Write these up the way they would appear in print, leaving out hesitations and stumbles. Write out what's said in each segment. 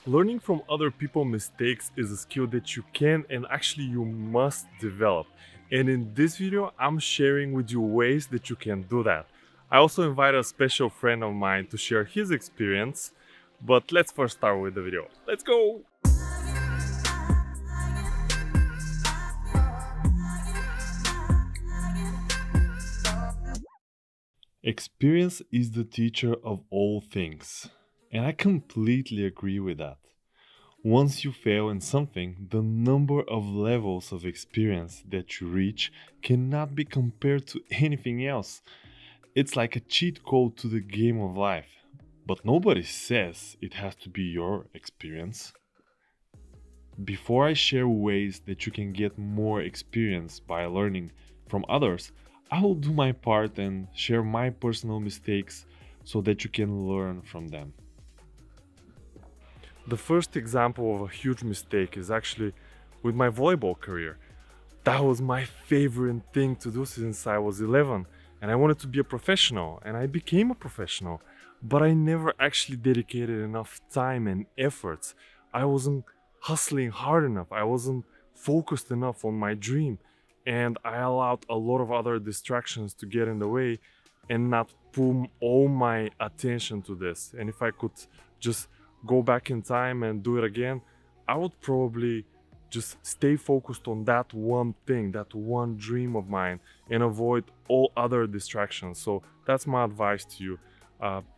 Learning from other people's mistakes is a skill that you can and actually you must develop. And in this video, I'm sharing with you ways that you can do that. I also invited a special friend of mine to share his experience, but let's first start with the video. Let's go! Experience is the teacher of all things. And I completely agree with that. Once you fail in something, the number of levels of experience that you reach cannot be compared to anything else. It's like a cheat code to the game of life. But nobody says it has to be your experience. Before I share ways that you can get more experience by learning from others, I will do my part and share my personal mistakes so that you can learn from them. The first example of a huge mistake is actually with my volleyball career. That was my favorite thing to do since I was 11, and I wanted to be a professional, and I became a professional, but I never actually dedicated enough time and efforts. I wasn't hustling hard enough, I wasn't focused enough on my dream, and I allowed a lot of other distractions to get in the way and not put all my attention to this. And if I could just go back in time and do it again, I would probably just stay focused on that one thing, that one dream of mine, and avoid all other distractions. So that's my advice to you.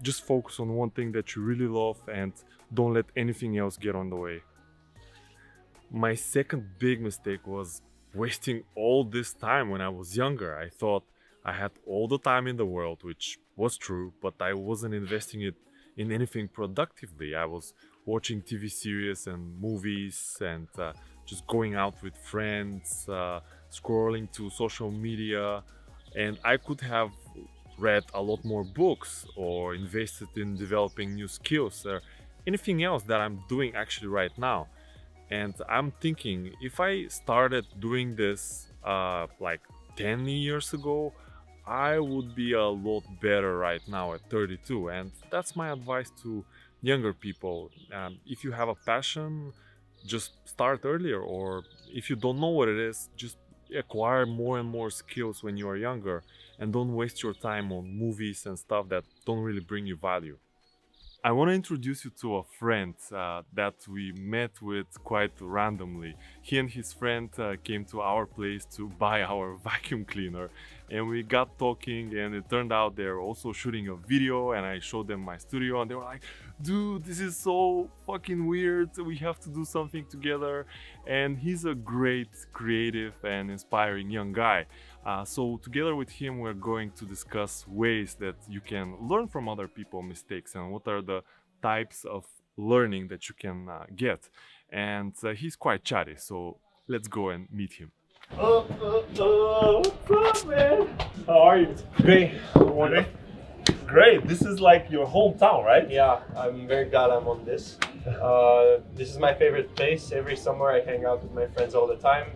Just focus on one thing that you really love and don't let anything else get on the way. My second big mistake was wasting all this time when I was younger. I thought I had all the time in the world, which was true, but I wasn't investing it in anything productively. I was watching TV series and movies and just going out with friends, scrolling to social media, and I could have read a lot more books or invested in developing new skills or anything else that I'm doing actually right now. And I'm thinking, if I started doing this like 10 years ago, I would be a lot better right now at 32. And that's my advice to younger people. If you have a passion, just start earlier. Or if you don't know what it is, just acquire more and more skills when you are younger. And don't waste your time on movies and stuff that don't really bring you value. I want to introduce you to a friend that we met with quite randomly. He and his friend came to our place to buy our vacuum cleaner, and we got talking, and it turned out they're also shooting a video, and I showed them my studio, and they were like, dude, this is so fucking weird, we have to do something together. And he's a great, creative and inspiring young guy. So together with him, we're going to discuss ways that you can learn from other people's mistakes and what are the types of learning that you can get. And he's quite chatty, so let's go and meet him. What's up, man? How are you? Great. Morning. Great. This is like your hometown, right? Yeah, I'm very glad I'm on this. This is my favorite place. Every summer I hang out with my friends all the time.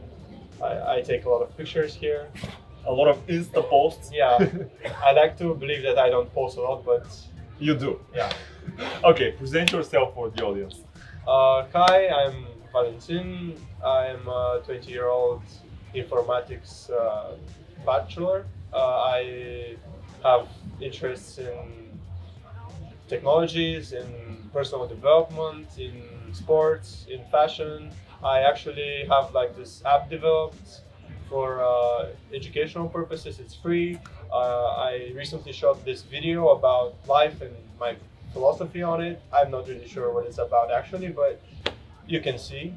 I take a lot of pictures here. A lot of Insta posts. Yeah, I like to believe that I don't post a lot, but You do. yeah. Okay, present yourself for the audience. Hi, I'm Valentin. I'm a 20-year-old informatics bachelor. I have interests in technologies, in personal development, in sports, in fashion. I actually have like this app developed for educational purposes. It's free. I recently shot this video about life and my philosophy on it. I'm not really sure what it's about actually, but you can see.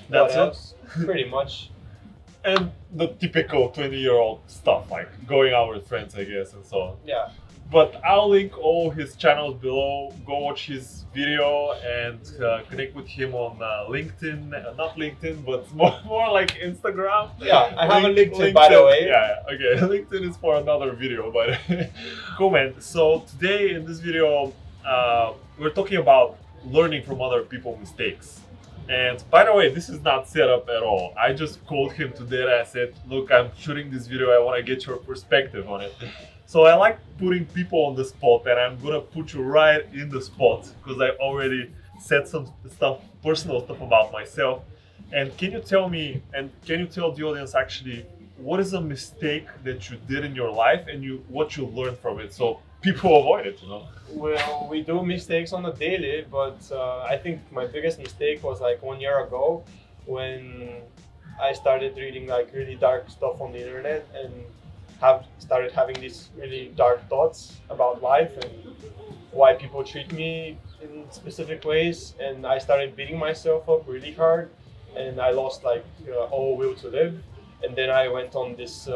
That's what else? Pretty much. And the typical 20-year-old stuff, like going out with friends, I guess, and so on. Yeah. But I'll link all his channels below. Go watch his video and connect with him on LinkedIn. Not LinkedIn, but more like Instagram. Yeah, I have a LinkedIn, by the way. Yeah, okay. LinkedIn is for another video, but cool, man. So today in this video, we're talking about learning from other people's mistakes. And by the way, this is not set up at all. I just called him today and I said, look, I'm shooting this video. I want to get your perspective on it. So I like putting people on the spot, and I'm gonna put you right in the spot because I already said some stuff, personal stuff about myself. And can you tell me, and can you tell the audience actually, what is a mistake that you did in your life and what you learned from it, so people avoid it, you know? Well, we do mistakes on a daily, but I think my biggest mistake was like 1 year ago when I started reading like really dark stuff on the internet and have started having these really dark thoughts about life and why people treat me in specific ways, and I started beating myself up really hard, and I lost like all will to live, and then I went on this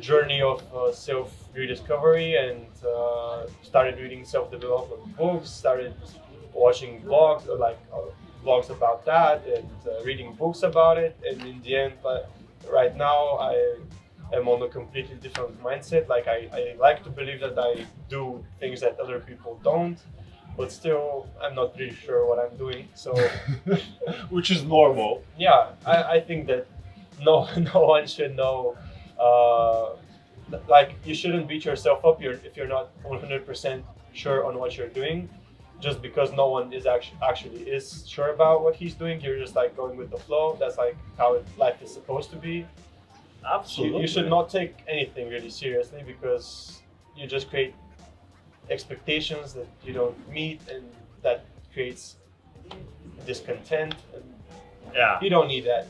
journey of self-rediscovery and started reading self-development books, started watching vlogs about that, and reading books about it, and in the end, right now I am on a completely different mindset. Like I like to believe that I do things that other people don't, but still I'm not really sure what I'm doing. So Which is normal. yeah, I think that no no one should know. Like you shouldn't beat yourself up if you're not 100% sure on what you're doing, just because no one is actually is sure about what he's doing. You're just like going with the flow. That's like how life is supposed to be. Absolutely. You should not take anything really seriously because you just create expectations that you don't meet, and that creates discontent, and Yeah, you don't need that.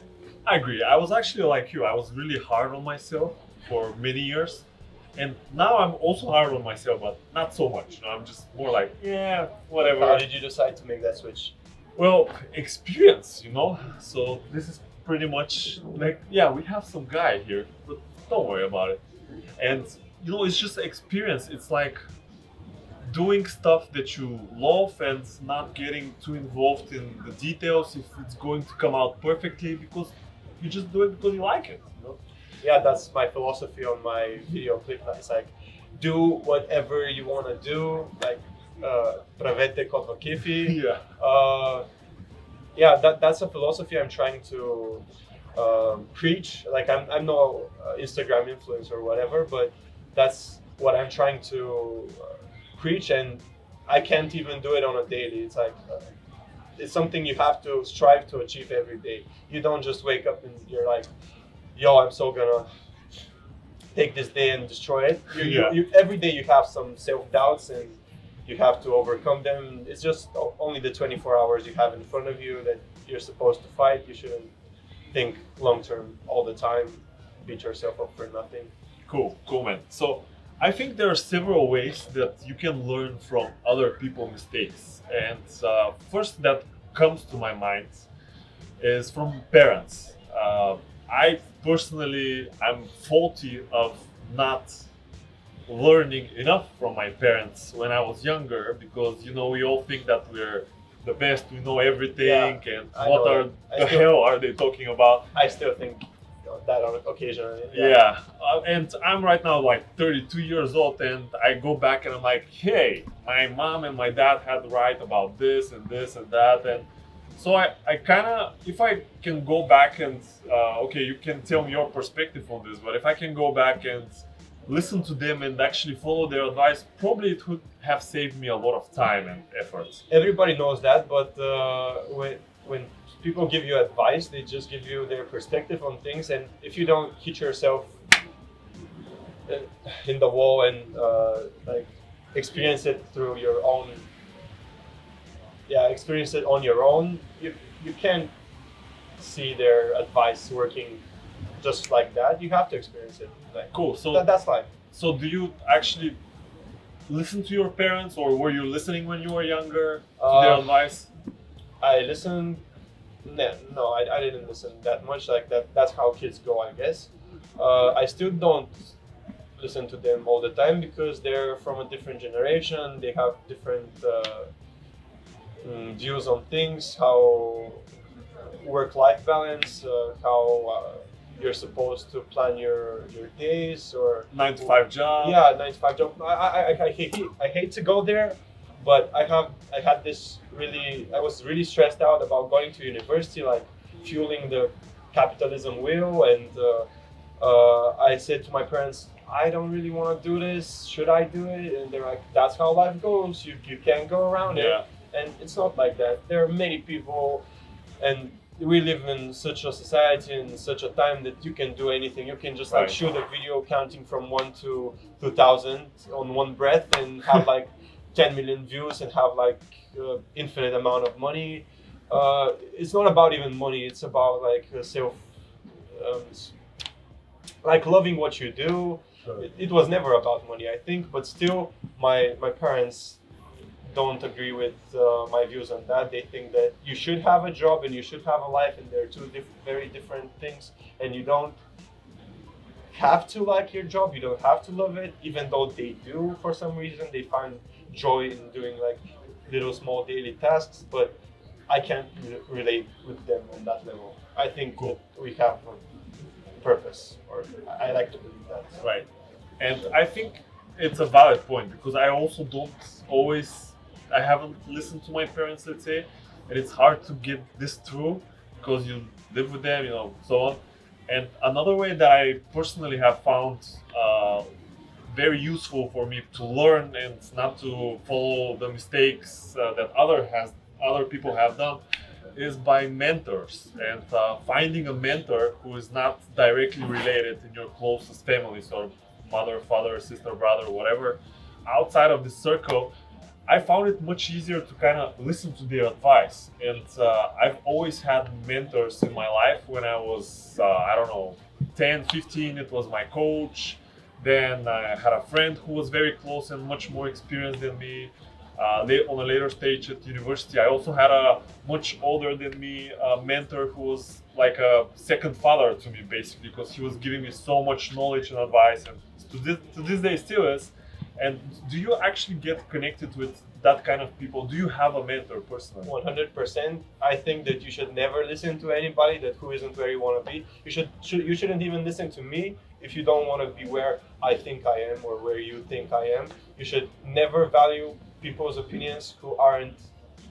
I agree. I was actually like you. I was really hard on myself for many years, and now I'm also hard on myself, but not so much. You know, I'm just more like, yeah, whatever. How did you decide to make that switch? Well, experience, you know. So this is pretty much like, yeah, we have some guy here, but don't worry about it. And you know, it's just experience. It's like doing stuff that you love and not getting too involved in the details if it's going to come out perfectly, because you just do it because you like it, you know? Yeah, that's my philosophy on my video clip. It's like, do whatever you want to do. Like, pravete kot kefi. Yeah. Yeah, that's a philosophy I'm trying to preach. Like, I'm no Instagram influencer or whatever, but that's what I'm trying to preach, and I can't even do it on a daily. It's like it's something you have to strive to achieve every day. You don't just wake up and you're like, yo, I'm so gonna take this day and destroy it. Every day you have some self-doubts and you have to overcome them. It's just only the 24 hours you have in front of you that you're supposed to fight. You shouldn't think long-term all the time, beat yourself up for nothing. Cool, man. So I think there are several ways that you can learn from other people's mistakes. And first that comes to my mind is from parents. I personally, I'm faulty of not learning enough from my parents when I was younger, because you know, we all think that we're the best, we know everything, and what are the hell are they talking about? I still think that on occasion. Yeah. And I'm right now like 32 years old, and I go back and I'm like, hey, my mom and my dad had right about this and this and that. And so I kind of, if I can go back and, okay, you can tell me your perspective on this, but if I can go back and listen to them and actually follow their advice, probably it would have saved me a lot of time and effort. Everybody knows that, but when people give you advice, they just give you their perspective on things, and if you don't hit yourself in the wall and like experience it through your own, experience it on your own, you can't see their advice working just like that. You have to experience it. Like, cool. So that's life. So do you actually listen to your parents, or were you listening when you were younger to their advice? I listened. No, I didn't listen that much. Like that's how kids go, I guess. I still don't listen to them all the time because they're from a different generation. They have different views on things, how work-life balance, how you're supposed to plan your days, or 9-to-5 job. Yeah, 9-to-5 job. I hate to go there, but I was really stressed out about going to university, like fueling the capitalism wheel, and I said to my parents, I don't really want to do this. Should I do it? And they're like, that's how life goes. You can't go around Yeah. it. And it's not like that. There are many people, and we live in such a society and such a time that you can do anything. You can just like Right. shoot a video counting from 1 to 2,000 on one breath and have like 10 million views and have like infinite amount of money. It's not about even money. It's about like self, um, like loving what you do. Sure. It was never about money, I think, but still, my parents don't agree with my views on that. They think that you should have a job and you should have a life, and they're two very different things. And you don't have to like your job. You don't have to love it, even though they do for some reason. They find joy in doing like little small daily tasks, but I can't relate with them on that level. I think that we have a purpose, or I like to believe that. Right. And I think it's a valid point, because I also don't always, I haven't listened to my parents, let's say, and it's hard to get this through because you live with them, so on. And another way that I personally have found very useful for me to learn and not to follow the mistakes that other people have done is by mentors, and finding a mentor who is not directly related in your closest family, so mother, father, sister, brother, whatever, outside of this circle. I found it much easier to kind of listen to their advice. And I've always had mentors in my life. When I was, 10, 15, it was my coach. Then I had a friend who was very close and much more experienced than me. On a later stage at university, I also had a much older than me mentor who was like a second father to me, basically, because he was giving me so much knowledge and advice, and to this day still is. And do you actually get connected with that kind of people? Do you have a mentor personally? 100%. I think that you should never listen to anybody who isn't where you want to be. You shouldn't even listen to me if you don't want to be where I think I am or where you think I am. You should never value people's opinions who aren't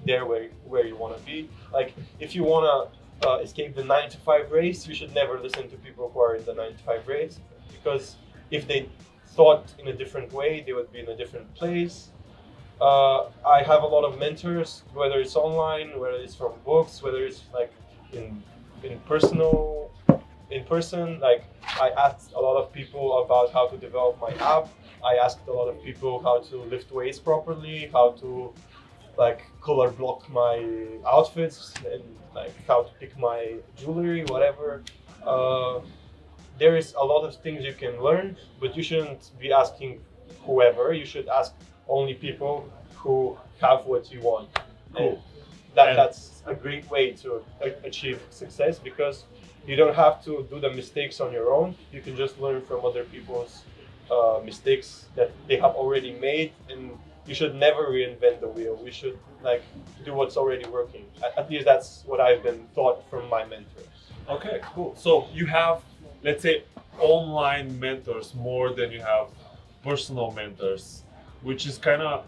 there where you want to be. Like, if you want to escape the 9-to-5 race, you should never listen to people who are in the 9-to-5 race, because if they thought in a different way, they would be in a different place. I have a lot of mentors, whether it's online, whether it's from books, whether it's like in person. Like, I asked a lot of people about how to develop my app. I asked a lot of people how to lift weights properly, how to like color block my outfits, and like how to pick my jewelry, whatever. There is a lot of things you can learn, but you shouldn't be asking whoever. You should ask only people who have what you want. Cool. And that's a great way to achieve success, because you don't have to do the mistakes on your own. You can just learn from other people's mistakes that they have already made, and you should never reinvent the wheel. We should like do what's already working. At least that's what I've been taught from my mentors. Okay, cool. So you have, let's say, online mentors more than you have personal mentors, which is kind of,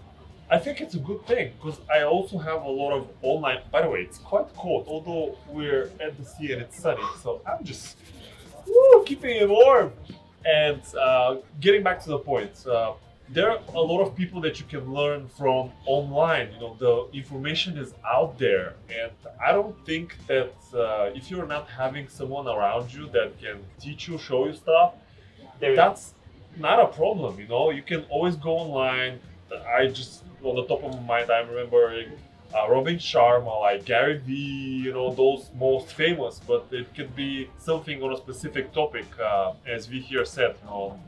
I think it's a good thing, because I also have a lot of online. By the way, it's quite cold, although we're at the sea and it's sunny, so I'm just keeping it warm. And getting back to the point, there are a lot of people that you can learn from online. The information is out there, and I don't think that if you're not having someone around you that can teach you, show you stuff, that's not a problem. You can always go online. I just, on the top of my mind, I'm remembering Robin Sharma, like Gary Vee, those most famous, but it could be something on a specific topic, as we here said,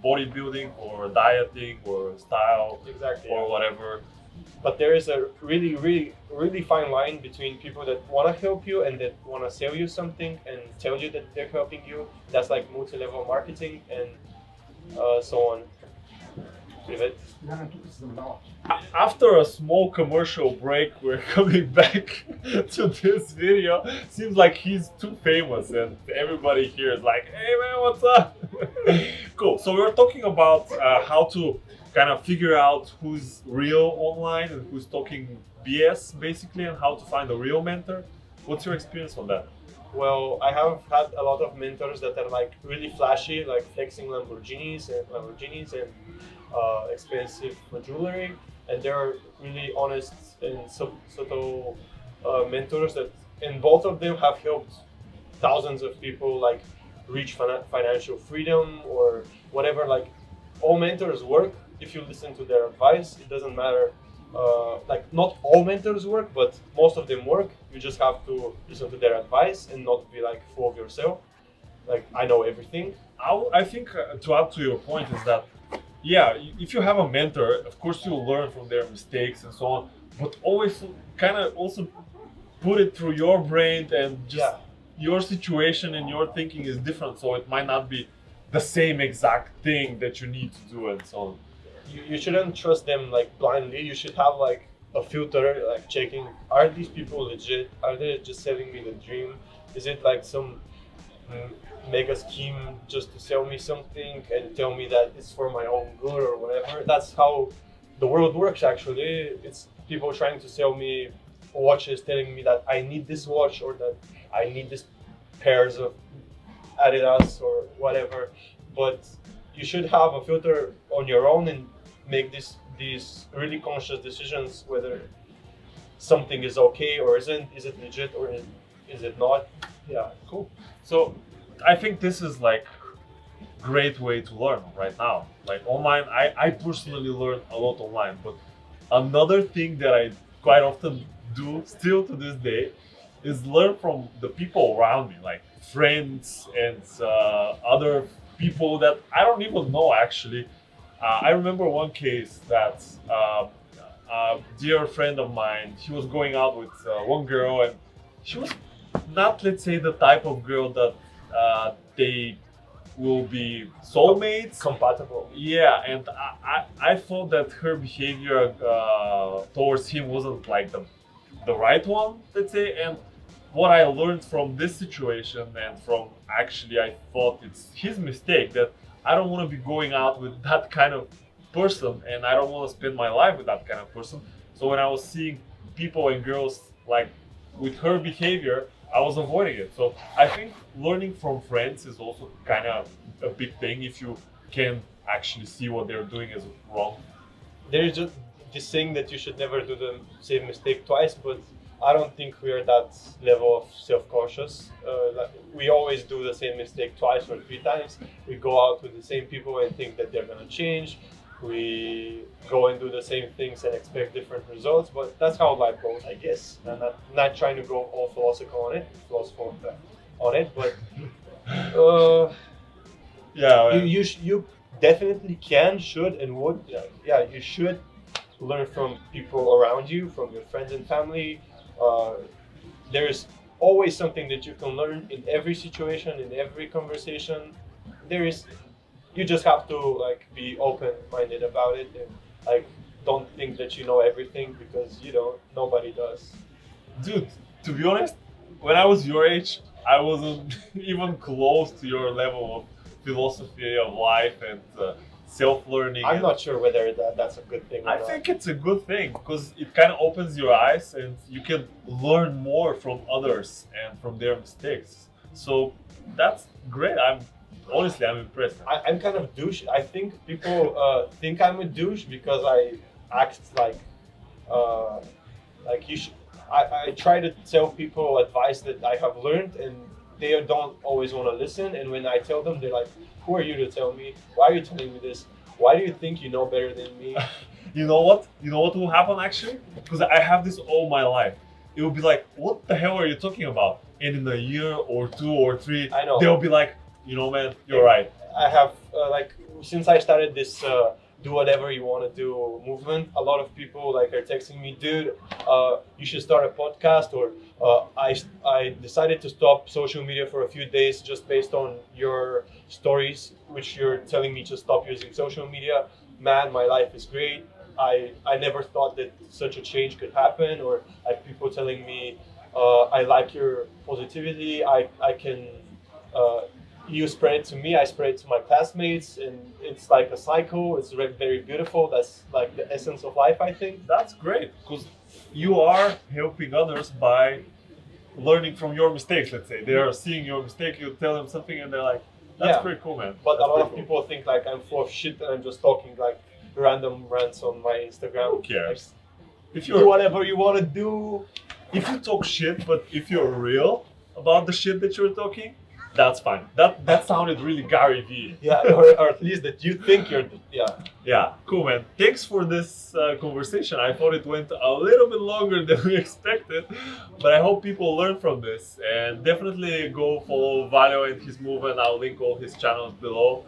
bodybuilding or dieting or style, Exactly. or whatever. But there is a really, really, really fine line between people that want to help you and that want to sell you something and tell you that they're helping you. That's like multi-level marketing and so on. Privet. After a small commercial break, we're coming back to this video. Seems like he's too famous and everybody here is like, hey man, what's up? Cool. So we were talking about how to kind of figure out who's real online and who's talking BS, basically, and how to find a real mentor. What's your experience on that? Well, I have had a lot of mentors that are like really flashy, like flexing Lamborghinis and expensive jewelry, and they're really honest and subtle mentors that, and both of them have helped thousands of people like reach financial freedom or whatever. Like all mentors work if you listen to their advice. It doesn't matter. Like not all mentors work, but most of them work. You just have to listen to their advice and not be like full of yourself. Like I know everything. I think to add to your point is that, yeah, if you have a mentor, of course you'll learn from their mistakes and so on, but always kind of also put it through your brain and just Yeah. your situation and your thinking is different, so it might not be the same exact thing that you need to do and so on. You shouldn't trust them like blindly. You should have like a filter, like checking, are these people legit? Are they just selling me the dream? Is it like some mega scheme just to sell me something and tell me that it's for my own good or whatever? That's how the world works actually. It's people trying to sell me watches, telling me that I need this watch or that I need this pairs of Adidas or whatever. But you should have a filter on your own and make these really conscious decisions whether something is okay or isn't. Is it legit or is it not? Yeah. Cool. So I think this is like great way to learn right now. Like online, I personally learn a lot online, but another thing that I quite often do still to this day is learn from the people around me, like friends and other people that I don't even know actually. I remember one case that a dear friend of mine, he was going out with one girl, and she was not, let's say, the type of girl that they will be soulmates. Compatible. Yeah, and I thought that her behavior towards him wasn't like the right one, let's say. And what I learned from this situation, and from actually, I thought it's his mistake, that I don't want to be going out with that kind of person, and I don't want to spend my life with that kind of person. So when I was seeing people and girls like with her behavior, I was avoiding it. So I think learning from friends is also kind of a big thing if you can actually see what they're doing is wrong. There is just this saying that you should never do the same mistake twice, but I don't think we are that level of self-conscious. Like we always do the same mistake twice or three times. We go out with the same people and think that they're gonna change. We go and do the same things and expect different results, but that's how life goes, I guess. I'm not trying to go all philosophical on it, but Yeah, you definitely can, should, and would. Yeah, you should learn from people around you, from your friends and family. There's always something that you can learn in every situation, in every conversation. You just have to like be open-minded about it and like don't think that you know everything, because you don't. Nobody does. dude, to be honest, when I was your age, I wasn't even close to your level of philosophy of life and self-learning. I'm not sure whether that's a good thing or I not. think it's a good thing because it kind of opens your eyes and you can learn more from others and from their mistakes. So that's great. I'm impressed. I'm kind of douche. I think people think I'm a douche because I act like you should. I try to tell people advice that I have learned, and they don't always want to listen. And when I tell them, they're like, "Who are you to tell me? Why are you telling me this? Why do you think you know better than me?" You know what? You know what will happen actually? Because I have this all my life. It will be like, what the hell are you talking about? And in a year or two or three, I know. they'll be like, you know, man, you're right. I have like since I started this do whatever you want to do movement, a lot of people like are texting me, dude, you should start a podcast, or I decided to stop social media for a few days just based on your stories, which you're telling me to stop using social media. Man, my life is great. I never thought that such a change could happen, or like people telling me, I like your positivity. I can. You spread it to me, I spread it to my classmates, and it's like a cycle. It's very beautiful. That's like the essence of life, I think. That's great because you are helping others by learning from your mistakes. Let's say they are seeing your mistake, you tell them something, and they're like, "That's Yeah. pretty cool, man." But That's a lot pretty of cool." people think like I'm full of shit and I'm just talking like random rants on my Instagram. Who cares? If Like, do whatever you want to do. if you talk shit, but if you're real about the shit that you're talking, that's fine. That sounded really Gary V. Yeah, or at least that you think you're. Yeah. Yeah, cool, man. Thanks for this conversation. I thought it went a little bit longer than we expected, but I hope people learn from this. And definitely go follow Valio and his movement. I'll link all his channels below.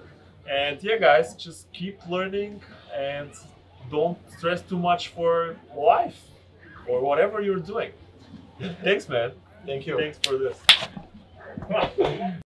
And yeah, guys, just keep learning and don't stress too much for life or whatever you're doing. Thanks, man. Thank you. Thanks for this.